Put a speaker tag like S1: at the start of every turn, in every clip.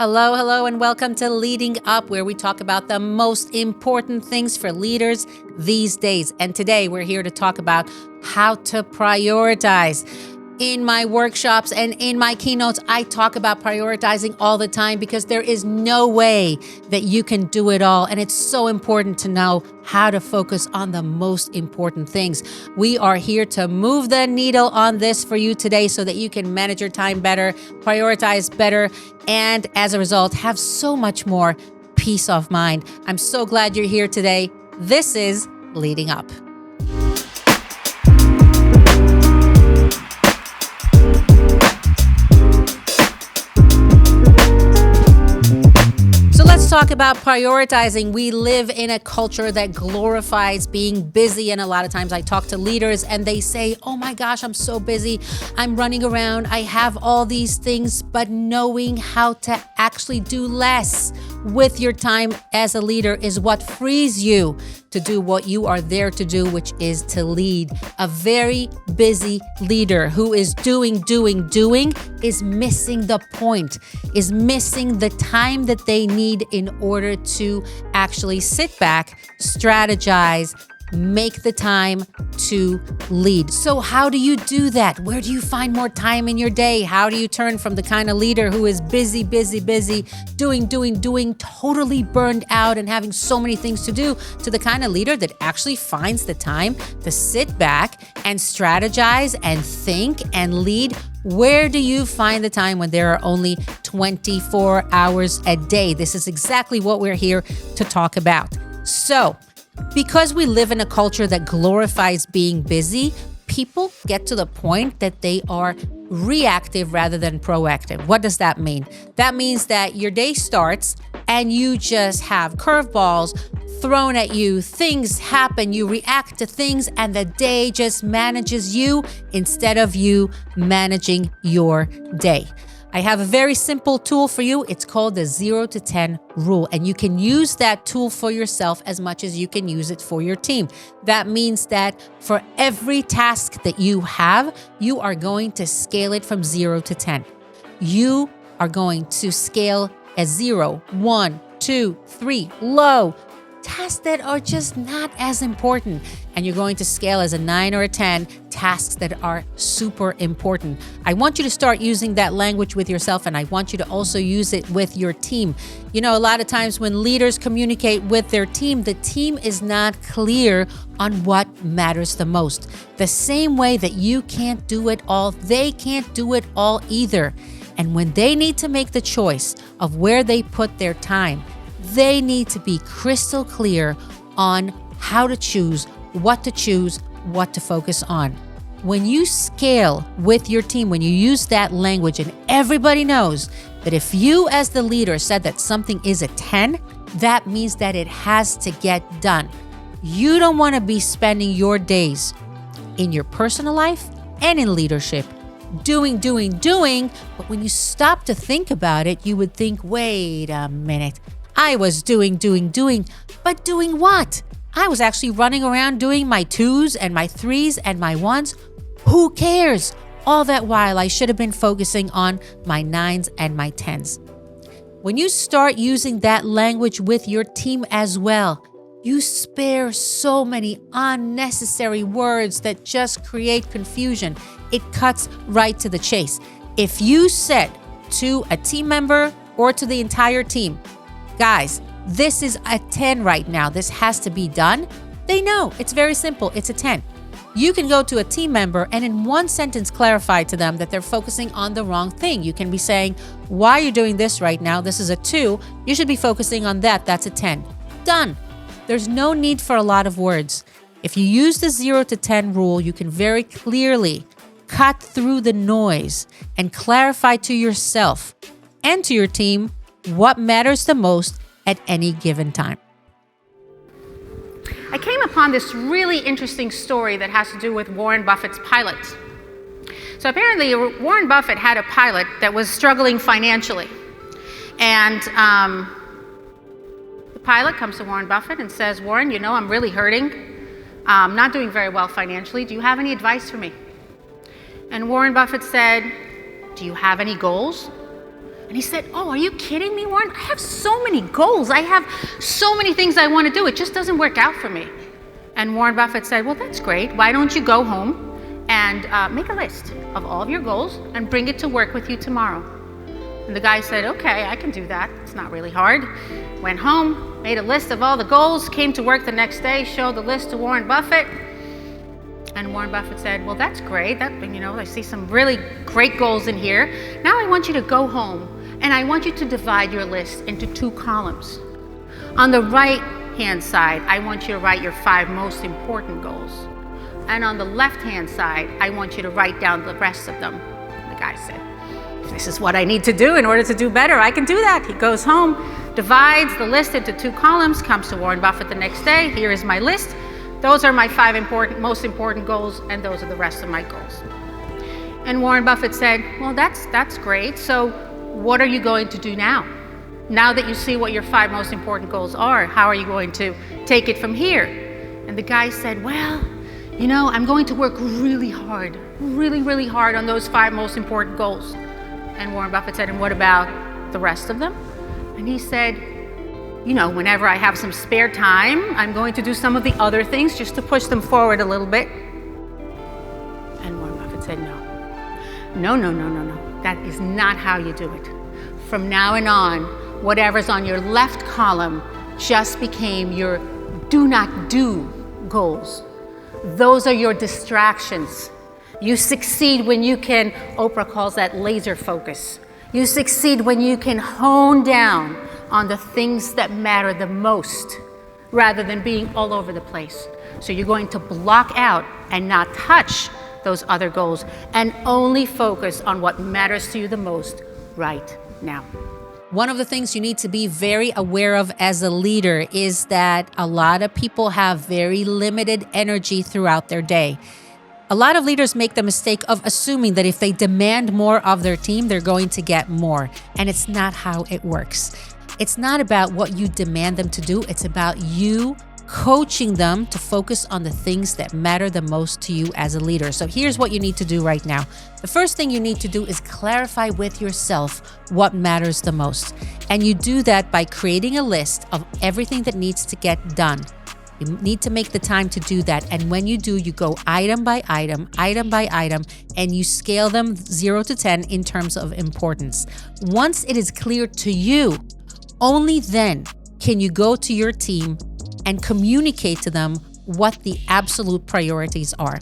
S1: Hello, hello, and welcome to Leading Up, where we talk about the most important things for leaders these days. And today we're here to talk about how to prioritize. In my workshops and in my keynotes, I talk about prioritizing all the time because there is no way that you can do it all. And it's so important to know how to focus on the most important things. We are here to move the needle on this for you today so that you can manage your time better, prioritize better, and as a result, have so much more peace of mind. I'm so glad you're here today. This is Leading Up. Let's talk about prioritizing. We live in a culture that glorifies being busy. And a lot of times I talk to leaders and they say, oh my gosh, I'm so busy. I'm running around. I have all these things, but knowing how to actually do less with your time as a leader is what frees you to do what you are there to do, which is to lead. A very busy leader who is doing is missing the point, is missing the time that they need in order to actually sit back, strategize, make the time to lead. So how do you do that? Where do you find more time in your day? How do you turn from the kind of leader who is busy, doing, totally burned out and having so many things to do, to the kind of leader that actually finds the time to sit back and strategize and think and lead? Where do you find the time when there are only 24 hours a day? This is exactly what we're here to talk about. So, because we live in a culture that glorifies being busy, people get to the point that they are reactive rather than proactive. What does that mean? That means that your day starts and you just have curveballs thrown at you, things happen, you react to things, and the day just manages you instead of you managing your day. I have a very simple tool for you. It's called the 0 to 10 rule. And you can use that tool for yourself as much as you can use it for your team. That means that for every task that you have, you are going to scale it from 0 to 10. You are going to scale as 0, 1, 2, 3, low. Tasks that are just not as important. And you're going to scale as a 9 or a 10, tasks that are super important. I want you to start using that language with yourself, and I want you to also use it with your team. You know, a lot of times when leaders communicate with their team, the team is not clear on what matters the most. The same way that you can't do it all, they can't do it all either. And when they need to make the choice of where they put their time, they need to be crystal clear on how to choose, what to focus on. When you scale with your team, when you use that language, and everybody knows that if you as the leader said that something is a 10, that means that it has to get done. You don't want to be spending your days in your personal life and in leadership doing, but when you stop to think about it, you would think, wait a minute. I was doing, but doing what? I was actually running around doing my 2s and my 3s and my 1s. Who cares? All that while I should have been focusing on my 9s and my 10s. When you start using that language with your team as well, you spare so many unnecessary words that just create confusion. It cuts right to the chase. If you said to a team member or to the entire team, guys, this is a 10 right now. This has to be done. They know. It's very simple. It's a 10. You can go to a team member and in one sentence clarify to them that they're focusing on the wrong thing. You can be saying, why are you doing this right now? This is a 2. You should be focusing on that. That's a 10. Done. There's no need for a lot of words. If you use the 0 to 10 rule, you can very clearly cut through the noise and clarify to yourself and to your team what matters the most at any given time.
S2: I came upon this really interesting story that has to do with Warren Buffett's pilot. So apparently Warren Buffett had a pilot that was struggling financially. And the pilot comes to Warren Buffett and says, Warren, you know, I'm really hurting. I'm not doing very well financially. Do you have any advice for me? And Warren Buffett said, do you have any goals? And he said, oh, are you kidding me, Warren? I have so many goals. I have so many things I want to do. It just doesn't work out for me. And Warren Buffett said, well, that's great. Why don't you go home and make a list of all of your goals and bring it to work with you tomorrow? And the guy said, okay, I can do that. It's not really hard. Went home, made a list of all the goals, came to work the next day, showed the list to Warren Buffett. And Warren Buffett said, well, that's great. I see some really great goals in here. Now I want you to go home and I want you to divide your list into 2 columns. On the right-hand side, I want you to write your 5 most important goals. And on the left-hand side, I want you to write down the rest of them. The guy said, if this is what I need to do in order to do better, I can do that. He goes home, divides the list into 2 columns, comes to Warren Buffett the next day. Here is my list. Those are my 5 most important goals, and those are the rest of my goals. And Warren Buffett said, well, that's great. So what are you going to do now? Now that you see what your 5 most important goals are, how are you going to take it from here? And the guy said, well, I'm going to work really hard on those 5 most important goals. And Warren Buffett said, and what about the rest of them? And he said, whenever I have some spare time, I'm going to do some of the other things just to push them forward a little bit. And Warren Buffett said, no. That is not how you do it. From now on, whatever's on your left column just became your do not do goals. Those are your distractions. You succeed when you can, Oprah calls that laser focus. You succeed when you can hone down on the things that matter the most rather than being all over the place. So you're going to block out and not touch those other goals and only focus on what matters to you the most right now.
S1: One of the things you need to be very aware of as a leader is that a lot of people have very limited energy throughout their day. A lot of leaders make the mistake of assuming that if they demand more of their team, they're going to get more. And it's not how it works. It's not about what you demand them to do. It's about you coaching them to focus on the things that matter the most to you as a leader. So here's what you need to do right now. The first thing you need to do is clarify with yourself what matters the most. And you do that by creating a list of everything that needs to get done. You need to make the time to do that. And when you do, you go item by item, and you scale them 0 to 10 in terms of importance. Once it is clear to you, only then can you go to your team and communicate to them what the absolute priorities are.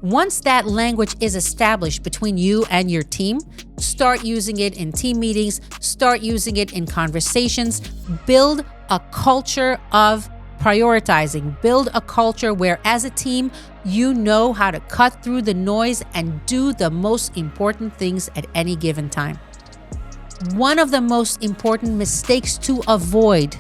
S1: Once that language is established between you and your team, start using it in team meetings, start using it in conversations, build a culture of prioritizing, build a culture where as a team, you know how to cut through the noise and do the most important things at any given time. One of the most important mistakes to avoid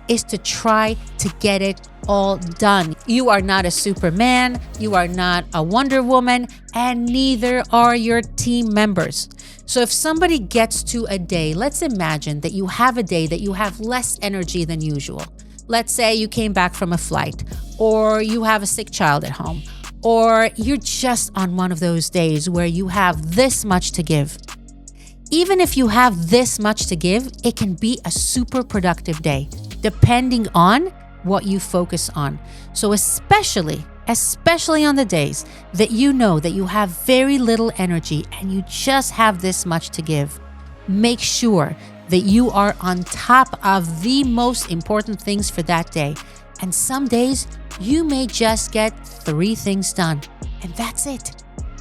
S1: is to try to get it all done. You are not a Superman, you are not a Wonder Woman, and neither are your team members. So if somebody gets to a day, let's imagine that you have a day that you have less energy than usual. Let's say you came back from a flight, or you have a sick child at home, or you're just on one of those days where you have this much to give. Even if you have this much to give, it can be a super productive day, depending on what you focus on. So especially on the days that you know that you have very little energy and you just have this much to give, make sure that you are on top of the most important things for that day. And some days you may just get 3 things done, and that's it.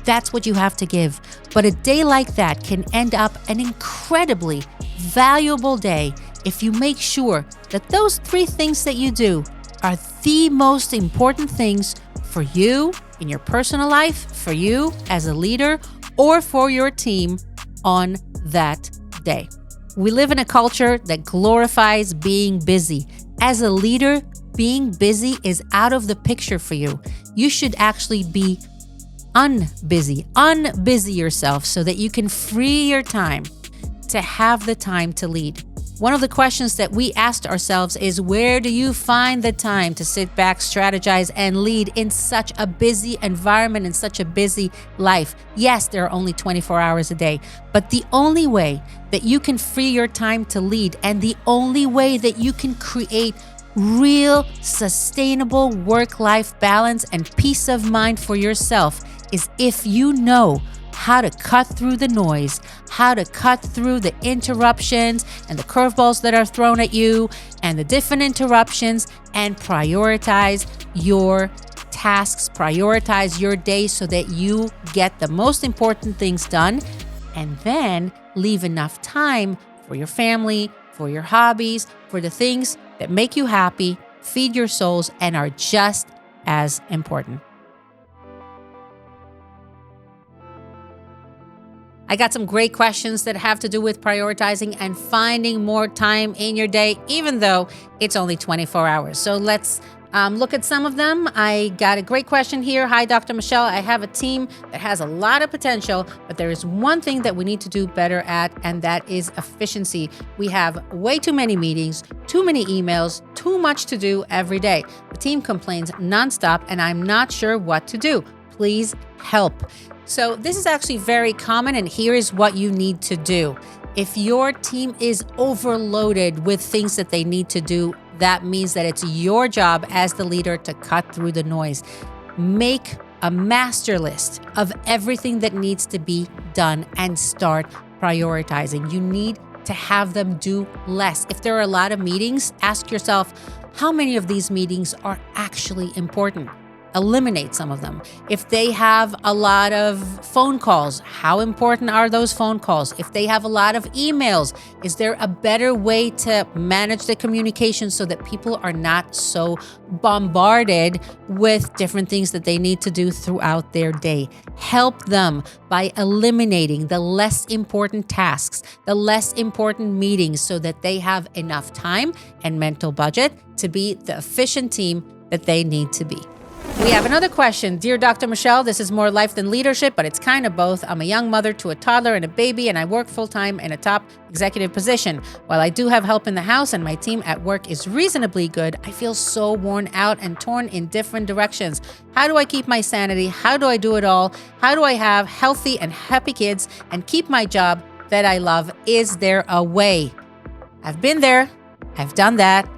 S1: That's what you have to give. But a day like that can end up an incredibly valuable day if you make sure that those 3 things that you do are the most important things for you in your personal life, for you as a leader, or for your team on that day. We live in a culture that glorifies being busy. As a leader, being busy is out of the picture for you. You should actually be unbusy yourself so that you can free your time to have the time to lead. One of the questions that we asked ourselves is, where do you find the time to sit back, strategize, and lead in such a busy environment, in such a busy life? Yes, there are only 24 hours a day, but the only way that you can free your time to lead, and the only way that you can create real, sustainable work-life balance and peace of mind for yourself, is if you know how to cut through the noise, how to cut through the interruptions and the curveballs that are thrown at you and the different interruptions, and prioritize your tasks, prioritize your day so that you get the most important things done, and then leave enough time for your family, for your hobbies, for the things that make you happy, feed your souls, and are just as important. I got some great questions that have to do with prioritizing and finding more time in your day, even though it's only 24 hours. So let's look at some of them. I got a great question here. Hi, Dr. Michelle. I have a team that has a lot of potential, but there is one thing that we need to do better at, and that is efficiency. We have way too many meetings, too many emails, too much to do every day. The team complains nonstop, and I'm not sure what to do. Please help. So this is actually very common, and here is what you need to do. If your team is overloaded with things that they need to do, that means that it's your job as the leader to cut through the noise. Make a master list of everything that needs to be done and start prioritizing. You need to have them do less. If there are a lot of meetings, ask yourself, how many of these meetings are actually important? Eliminate some of them. If they have a lot of phone calls, how important are those phone calls? If they have a lot of emails, is there a better way to manage the communication so that people are not so bombarded with different things that they need to do throughout their day? Help them by eliminating the less important tasks, the less important meetings, so that they have enough time and mental budget to be the efficient team that they need to be. We have another question. Dear Dr. Michelle, this is more life than leadership, but it's kind of both. I'm a young mother to a toddler and a baby, and I work full-time in a top executive position. While I do have help in the house and my team at work is reasonably good, I feel so worn out and torn in different directions. How do I keep my sanity? How do I do it all? How do I have healthy and happy kids and keep my job that I love? Is there a way? I've been there. I've done that.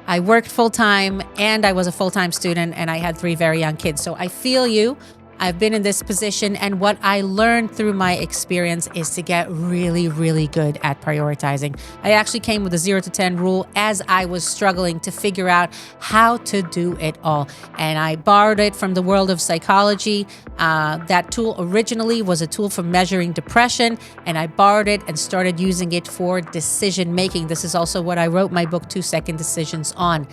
S1: I worked full-time, and I was a full-time student, and I had 3 very young kids. So I feel you. I've been in this position, and what I learned through my experience is to get really, really good at prioritizing. I actually came with a 0 to 10 rule as I was struggling to figure out how to do it all. And I borrowed it from the world of psychology. That tool originally was a tool for measuring depression, and I borrowed it and started using it for decision making. This is also what I wrote my book, 2-Second Decisions, on.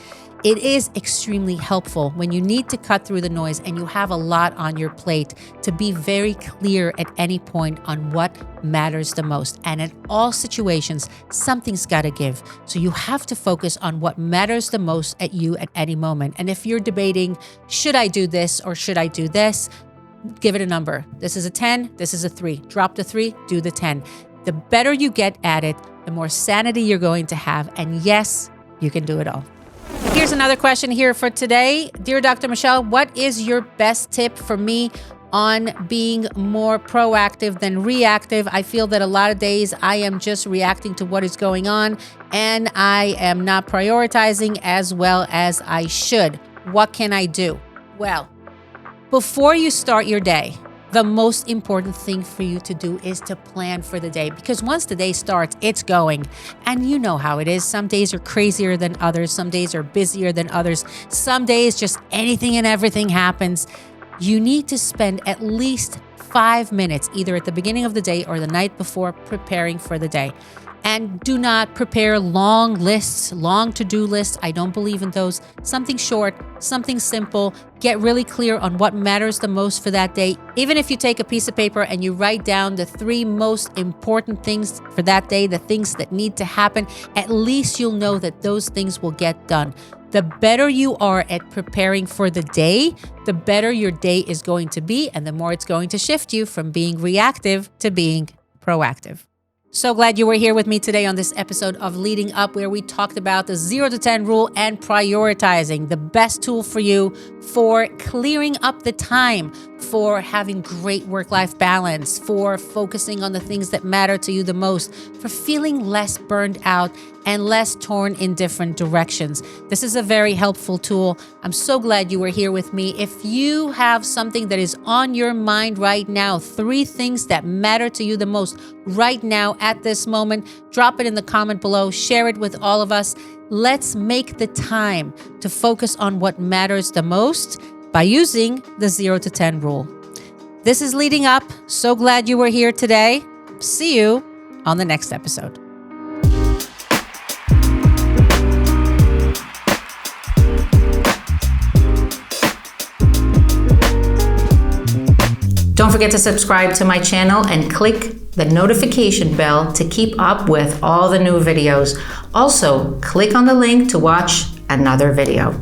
S1: It is extremely helpful when you need to cut through the noise and you have a lot on your plate to be very clear at any point on what matters the most. And in all situations, something's got to give. So you have to focus on what matters the most at you at any moment. And if you're debating, should I do this or should I do this? Give it a number. This is a 10, this is a 3. Drop the 3, do the 10. The better you get at it, the more sanity you're going to have. And yes, you can do it all. Here's another question here for today. Dear Dr. Michelle, what is your best tip for me on being more proactive than reactive? I feel that a lot of days I am just reacting to what is going on, and I am not prioritizing as well as I should. What can I do? Well, before you start your day, the most important thing for you to do is to plan for the day, because once the day starts, it's going. And you know how it is. Some days are crazier than others. Some days are busier than others. Some days just anything and everything happens. You need to spend at least 5 minutes, either at the beginning of the day or the night before, preparing for the day. And do not prepare long lists, long to-do lists. I don't believe in those. Something short, something simple. Get really clear on what matters the most for that day. Even if you take a piece of paper and you write down the 3 most important things for that day, the things that need to happen, at least you'll know that those things will get done. The better you are at preparing for the day, the better your day is going to be, and the more it's going to shift you from being reactive to being proactive. So glad you were here with me today on this episode of Leading Up, where we talked about the 0 to 10 rule and prioritizing, the best tool for you for clearing up the time, for having great work-life balance, for focusing on the things that matter to you the most, for feeling less burned out and less torn in different directions. This is a very helpful tool. I'm so glad you were here with me. If you have something that is on your mind right now, 3 things that matter to you the most right now at this moment, drop it in the comment below, share it with all of us. Let's make the time to focus on what matters the most by using the 0 to 10 rule. This is Leading Up. So glad you were here today. See you on the next episode. Don't forget to subscribe to my channel and click the notification bell to keep up with all the new videos. Also, click on the link to watch another video.